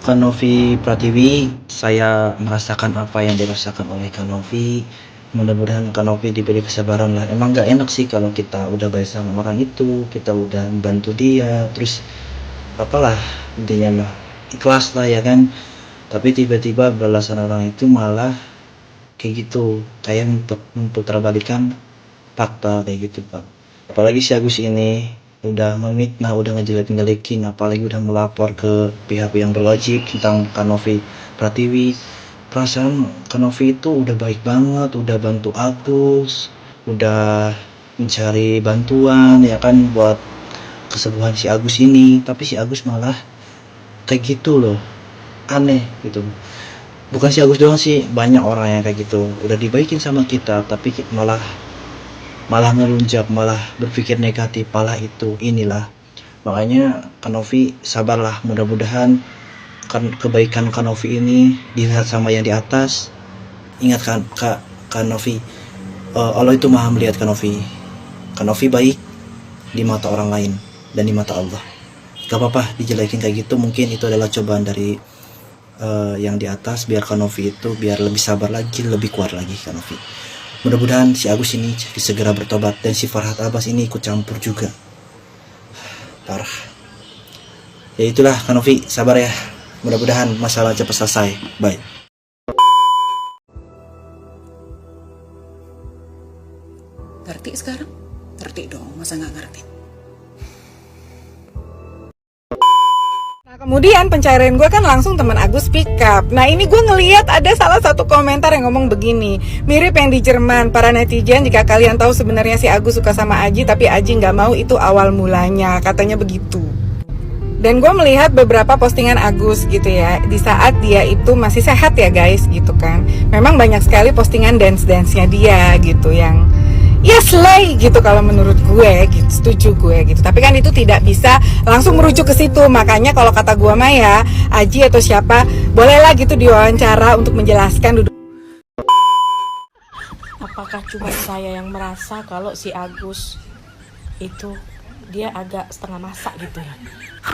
Kak Novi Pratiwi, saya merasakan apa yang dirasakan oleh Kak Novi. Mudah-mudahan Kak Novi diberi kesabaran lah. Emang nggak enak sih kalau kita udah baik sama orang itu, kita udah bantu dia, terus apalah intinya mah ikhlas lah ya kan. Tapi tiba-tiba balasan orang itu malah kayak gitu, kayak memputarbalikkan fakta kayak gitu Pak. Apalagi si Agus ini udah memfitnah, udah ngejelek-jelekin, apalagi udah melapor ke pihak yang berwajib tentang Kanovi Pratiwi. Perasaan Kanovi itu udah baik banget, udah bantu Agus, udah mencari bantuan ya kan buat kesembuhan si Agus ini, tapi si Agus malah kayak gitu loh, aneh gitu. Bukan si Agus doang sih, banyak orang yang kayak gitu, udah dibaikin sama kita tapi malah malah ngelunjak, malah berpikir negatif, malah itu inilah. Makanya Kanovi sabarlah, mudah-mudahan kan kebaikan Kanovi ini dilihat sama yang di atas. Ingatkan Kak Kanovi, Allah itu maha melihat Kanovi. Kanovi baik di mata orang lain dan di mata Allah. Gak apa-apa dijelekin kayak gitu, mungkin itu adalah cobaan dari yang di atas, biar Kanovi itu biar lebih sabar lagi, lebih kuat lagi Kanovi. Mudah-mudahan si Agus ini segera bertobat dan si Farhat Abbas ini ikut campur juga. Parah. Ya itulah Kanovi, sabar ya. Mudah-mudahan masalah cepat selesai. Bye. Ngerti sekarang? Ngerti dong, masa nggak ngerti? Nah, kemudian pencarian gue kan langsung teman Agus pick up. Nah, ini gue ngeliat ada salah satu komentar yang ngomong begini, mirip yang di Jerman. Para netizen, jika kalian tahu sebenarnya si Agus suka sama Aji, tapi Aji nggak mau, itu awal mulanya, katanya begitu. Dan gue melihat beberapa postingan Agus gitu ya, di saat dia itu masih sehat ya guys gitu kan. Memang banyak sekali postingan dance-dance-nya dia gitu yang ya slay gitu kalau menurut gue gitu, setuju gue gitu. Tapi kan itu tidak bisa langsung merujuk ke situ. Makanya kalau kata gue mah ya, Aji atau siapa bolehlah gitu diwawancara untuk menjelaskan duduk. Apakah cuma saya yang merasa kalau si Agus itu dia agak setengah masak gitu ya,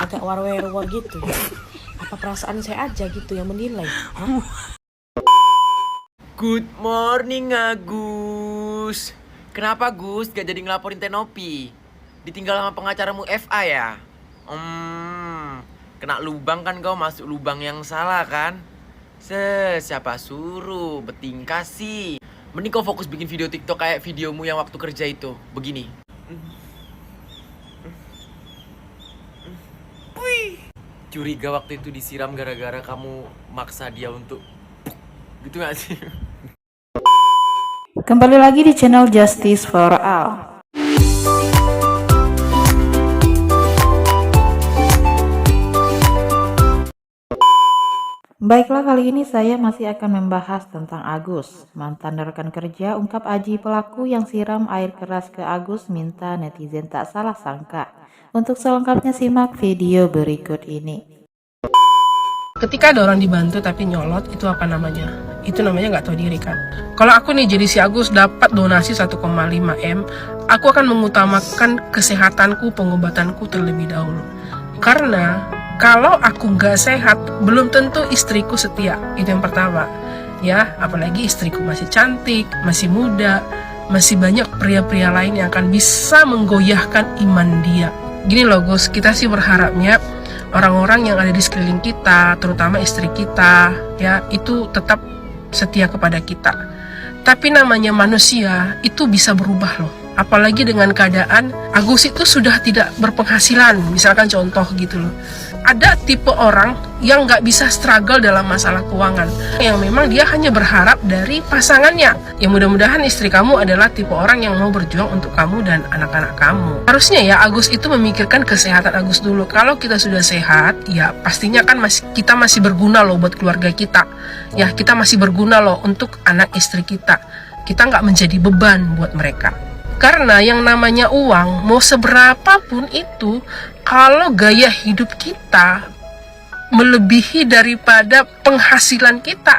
agak war-war gitu ya? Apa perasaan saya aja gitu yang menilai? Hah? Good morning Agus. Kenapa Gus gak jadi ngelaporin Tenopi? Ditinggal sama pengacaramu FA ya? Kena lubang kan kau, masuk lubang yang salah kan? Siapa suruh bertingkah sih? Mending kau fokus bikin video TikTok kayak videomu yang waktu kerja itu. Begini. Curiga waktu itu disiram gara-gara kamu maksa dia untuk gitu gak sih? Kembali lagi di channel Justice for All. Baiklah, kali ini saya masih akan membahas tentang Agus. Mantan rekan kerja ungkap Aji pelaku yang siram air keras ke Agus, minta netizen tak salah sangka. Untuk selengkapnya simak video berikut ini. Ketika ada orang dibantu tapi nyolot, itu apa namanya? Itu namanya nggak tahu diri kan? Kalau aku nih jadi si Agus dapat donasi 1,5 M, aku akan mengutamakan kesehatanku, pengobatanku terlebih dahulu. Karena kalau aku nggak sehat, belum tentu istriku setia. Itu yang pertama. Ya, apalagi istriku masih cantik, masih muda, masih banyak pria-pria lain yang akan bisa menggoyahkan iman dia. Gini loh Gus, kita sih berharapnya orang-orang yang ada di sekeliling kita, terutama istri kita, ya itu tetap setia kepada kita. Tapi namanya manusia itu bisa berubah loh. Apalagi dengan keadaan Agus itu sudah tidak berpenghasilan, misalkan contoh gitu loh. Ada tipe orang yang nggak bisa struggle dalam masalah keuangan, yang memang dia hanya berharap dari pasangannya. Ya mudah-mudahan istri kamu adalah tipe orang yang mau berjuang untuk kamu dan anak-anak kamu. Harusnya ya Agus itu memikirkan kesehatan Agus dulu. Kalau kita sudah sehat, ya pastinya kan kita masih berguna loh buat keluarga kita. Ya kita masih berguna loh untuk anak istri kita. Kita nggak menjadi beban buat mereka. Karena yang namanya uang, mau seberapa pun itu, kalau gaya hidup kita melebihi daripada penghasilan kita,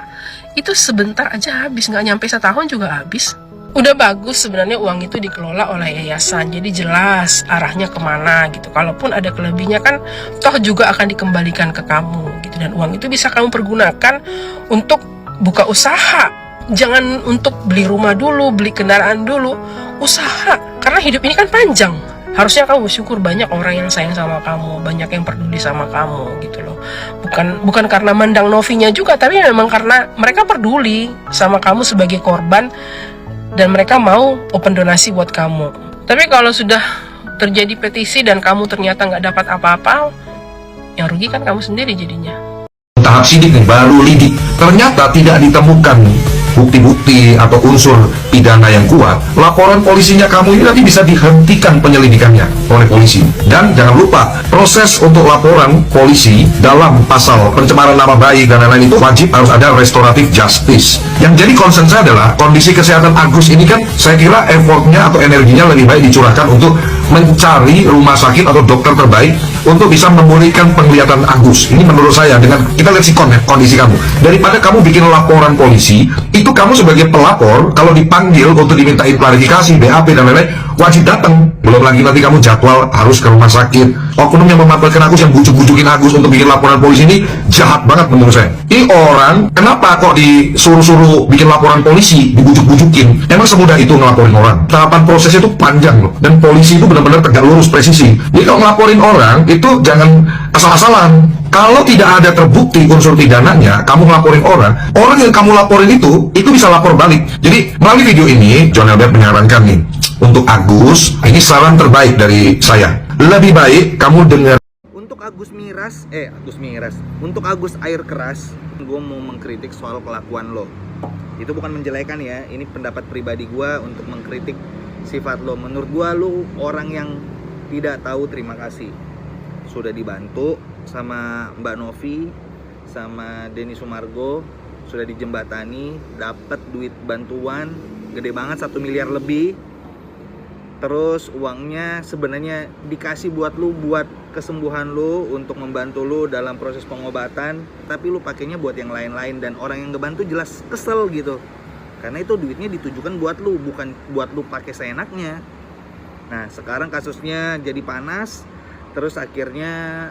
itu sebentar aja habis, nggak nyampe setahun juga habis. Udah bagus sebenarnya uang itu dikelola oleh yayasan, jadi jelas arahnya kemana gitu. Kalaupun ada kelebihnya kan toh juga akan dikembalikan ke kamu gitu, dan uang itu bisa kamu pergunakan untuk buka usaha. Jangan untuk beli rumah dulu, beli kendaraan dulu, usaha. Karena hidup ini kan panjang. Harusnya kamu bersyukur banyak orang yang sayang sama kamu, banyak yang peduli sama kamu gitu loh. Bukan karena mandang Novinya juga, tapi memang karena mereka peduli sama kamu sebagai korban. Dan mereka mau open donasi buat kamu. Tapi kalau sudah terjadi petisi dan kamu ternyata nggak dapat apa-apa, yang rugi kan kamu sendiri jadinya. Tahap sidik nih, baru lidik, ternyata tidak ditemukan bukti-bukti atau unsur pidana yang kuat, laporan polisinya kamu ini nanti bisa dihentikan penyelidikannya oleh polisi. Dan jangan lupa, proses untuk laporan polisi dalam pasal pencemaran nama baik dan lain-lain itu wajib harus ada restoratif justice. Yang jadi concern saya adalah kondisi kesehatan Agus ini kan, saya kira effortnya atau energinya lebih baik dicurahkan untuk mencari rumah sakit atau dokter terbaik untuk bisa memulihkan penglihatan Agus. Ini menurut saya, dengan kita lihat sikon ya, kondisi kamu, daripada kamu bikin laporan polisi, itu kamu sebagai pelapor kalau dipanggil untuk dimintain klarifikasi, BAP dan lain-lain, wajib datang. Belum lagi nanti kamu jadwal harus ke rumah sakit. Oknum yang memanfaatkan Agus, yang bujuk-bujukin Agus untuk bikin laporan polisi ini jahat banget menurut saya. Ini orang kenapa kok disuruh-suruh bikin laporan polisi, dibujuk-bujukin? Emang semudah itu ngelaporin orang? Tahapan prosesnya itu panjang loh, dan polisi itu benar-benar tegak lurus, presisi. Jadi kalau ngelaporin orang itu jangan asal-asalan. Kalau tidak ada terbukti unsur pidananya, kamu ngelaporin orang yang kamu laporin itu bisa lapor balik. Jadi melalui video ini, John Albert menyarankan nih, untuk Agus, ini saran terbaik dari saya. Lebih baik kamu dengar. Untuk Agus Miras, untuk Agus Air Keras, gue mau mengkritik soal kelakuan lo. Itu bukan menjelekan ya, ini pendapat pribadi gue untuk mengkritik sifat lo. Menurut gue lo orang yang tidak tahu terima kasih. Sudah dibantu sama Mbak Novi, sama Denny Sumargo, sudah dijembatani, dapat duit bantuan gede banget, 1 miliar lebih. Terus uangnya sebenarnya dikasih buat lu, buat kesembuhan lu, untuk membantu lu dalam proses pengobatan, tapi lu pakainya buat yang lain-lain, dan orang yang ngebantu jelas kesel gitu. Karena itu duitnya ditujukan buat lu, bukan buat lu pakai seenaknya. Nah, sekarang kasusnya jadi panas. Terus akhirnya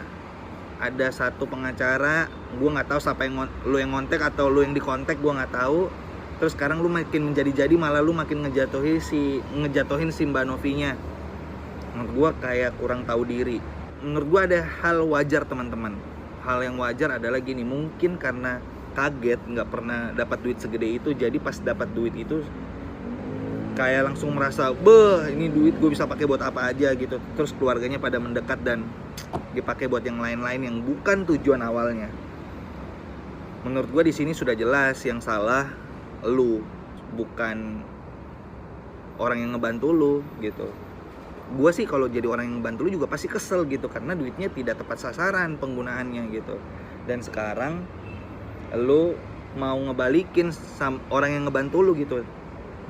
ada satu pengacara, gue nggak tahu siapa yang lu yang ngontek atau lu yang dikontek, gue nggak tahu. Terus sekarang lu makin menjadi-jadi, malah lu makin ngejatuhin si Mbak Novinya. Menurut gue kayak kurang tahu diri. Menurut gue ada hal wajar teman-teman. Hal yang wajar adalah gini, mungkin karena kaget nggak pernah dapat duit segede itu, jadi pas dapat duit itu kayak langsung merasa, beh ini duit gue bisa pakai buat apa aja gitu. Terus keluarganya pada mendekat dan dipakai buat yang lain-lain yang bukan tujuan awalnya. Menurut gue di sini sudah jelas yang salah lu, bukan orang yang ngebantu lu gitu. Gue sih kalau jadi orang yang ngebantu lu juga pasti kesel gitu, karena duitnya tidak tepat sasaran penggunaannya gitu. Dan sekarang lu mau ngebalikin orang yang ngebantu lu gitu,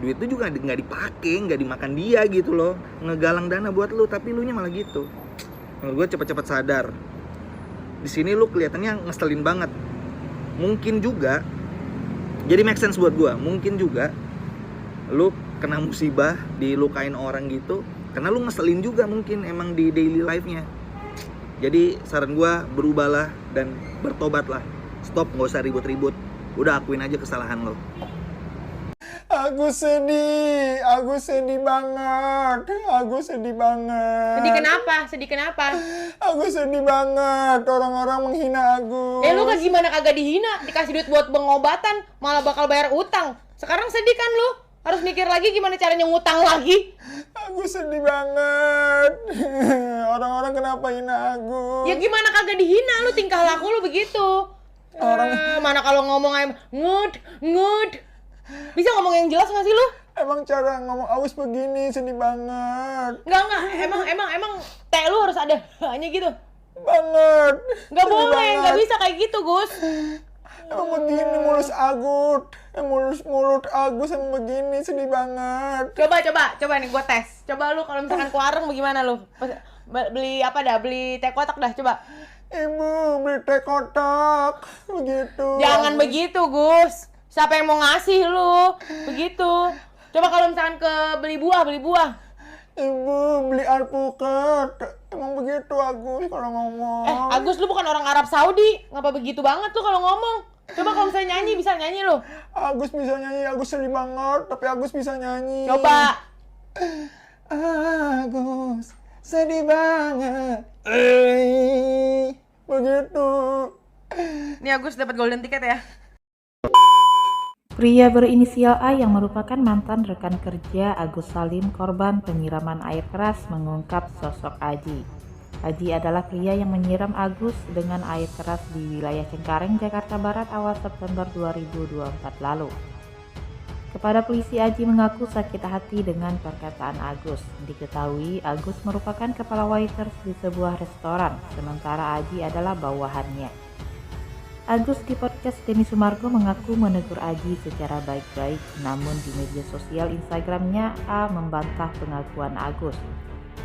duit itu juga nggak dipakai, nggak dimakan dia gitu loh, ngegalang dana buat lu, tapi lu nya malah gitu. Menurut gue cepet-cepet sadar. Di sini lu kelihatannya ngeselin banget. Mungkin juga, jadi make sense buat gue, mungkin juga lu kena musibah, dilukain orang gitu, karena lu ngeselin juga mungkin emang di daily life-nya. Jadi saran gue, berubahlah dan bertobatlah. Stop, nggak usah ribut-ribut. Udah akuin aja kesalahan lo. Agus sedih banget. Sedih kenapa? Agus sedih banget, orang-orang menghina Agus. Lu kan gimana kagak dihina? Dikasih duit buat pengobatan, malah bakal bayar utang. Sekarang sedih kan lu? Harus mikir lagi gimana caranya ngutang lagi. Agus sedih banget. Orang-orang kenapa hina Agus? Ya gimana kagak dihina, lu tingkah laku lu begitu. Mana kalau ngomong aja ngud. Bisa ngomong yang jelas gak sih lu? Emang cara ngomong Agus begini, sedih banget. Enggak, emang teh lu harus ada hanya gitu. Banget. Enggak boleh, enggak bisa kayak gitu, Gus. Emang begini mulut Agus emang begini, sedih banget. Coba nih gua tes. Coba lu kalau misalkan ke warung bagaimana lu? Beli apa dah? Beli teh kotak dah, coba. Ibu, beli teh kotak. Begitu. Jangan begitu, Gus. Siapa yang mau ngasih lu? Begitu. Coba kalau misalkan ke beli buah. Ibu beli alpukat. Emang begitu Agus kalau ngomong. Agus, lu bukan orang Arab Saudi. Ngapa begitu banget tuh kalau ngomong? Coba kalau misalnya nyanyi, bisa nyanyi lu? Agus bisa nyanyi, Agus sedih banget, tapi Agus bisa nyanyi. Coba. Agus sedih banget. Begitu. Nih Agus dapat golden ticket ya. Pria berinisial A yang merupakan mantan rekan kerja Agus Salim korban penyiraman air keras mengungkap sosok Aji. Aji adalah pria yang menyiram Agus dengan air keras di wilayah Cengkareng, Jakarta Barat awal September 2024 lalu. Kepada polisi, Aji mengaku sakit hati dengan perkataan Agus. Diketahui Agus merupakan kepala waiters di sebuah restoran, sementara Aji adalah bawahannya. Agus di podcast Denny Sumargo mengaku menegur Aji secara baik-baik, namun di media sosial Instagramnya A membantah pengakuan Agus.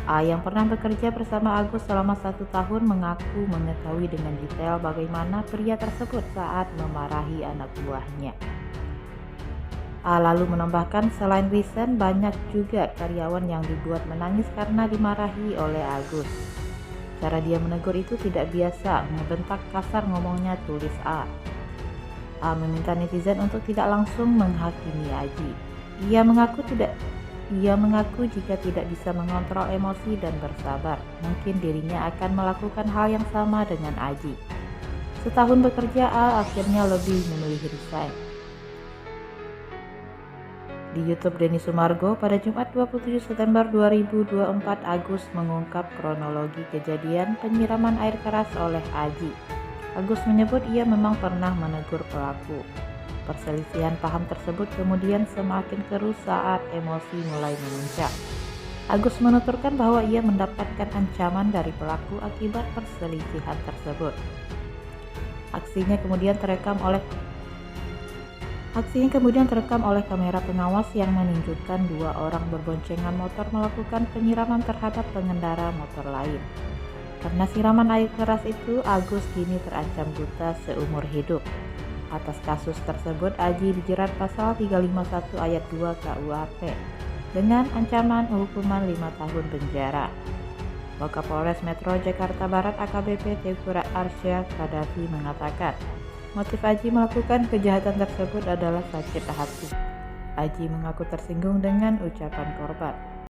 A yang pernah bekerja bersama Agus selama 1 tahun mengaku mengetahui dengan detail bagaimana pria tersebut saat memarahi anak buahnya. A lalu menambahkan selain Risen banyak juga karyawan yang dibuat menangis karena dimarahi oleh Agus. Cara dia menegur itu tidak biasa, membentak kasar ngomongnya, tulis A. A meminta netizen untuk tidak langsung menghakimi Aji. Ia mengaku jika tidak bisa mengontrol emosi dan bersabar, mungkin dirinya akan melakukan hal yang sama dengan Aji. Setahun bekerja, A akhirnya lebih memilih resign. Di YouTube Denny Sumargo pada Jumat 27 September 2024, Agus mengungkap kronologi kejadian penyiraman air keras oleh Aji. Agus menyebut ia memang pernah menegur pelaku. Perselisihan paham tersebut kemudian semakin keruh saat emosi mulai memuncak. Agus menuturkan bahwa ia mendapatkan ancaman dari pelaku akibat perselisihan tersebut. Aksinya kemudian terekam oleh kamera pengawas yang menunjukkan 2 orang berboncengan motor melakukan penyiraman terhadap pengendara motor lain. Karena siraman air keras itu, Agus kini terancam buta seumur hidup. Atas kasus tersebut, Aji dijerat pasal 351 ayat 2 KUHP dengan ancaman hukuman 5 tahun penjara. Wakapolres Metro Jakarta Barat AKBP Teuku Arsya Kadafi mengatakan, motif Aji melakukan kejahatan tersebut adalah sakit hati. Aji mengaku tersinggung dengan ucapan korban.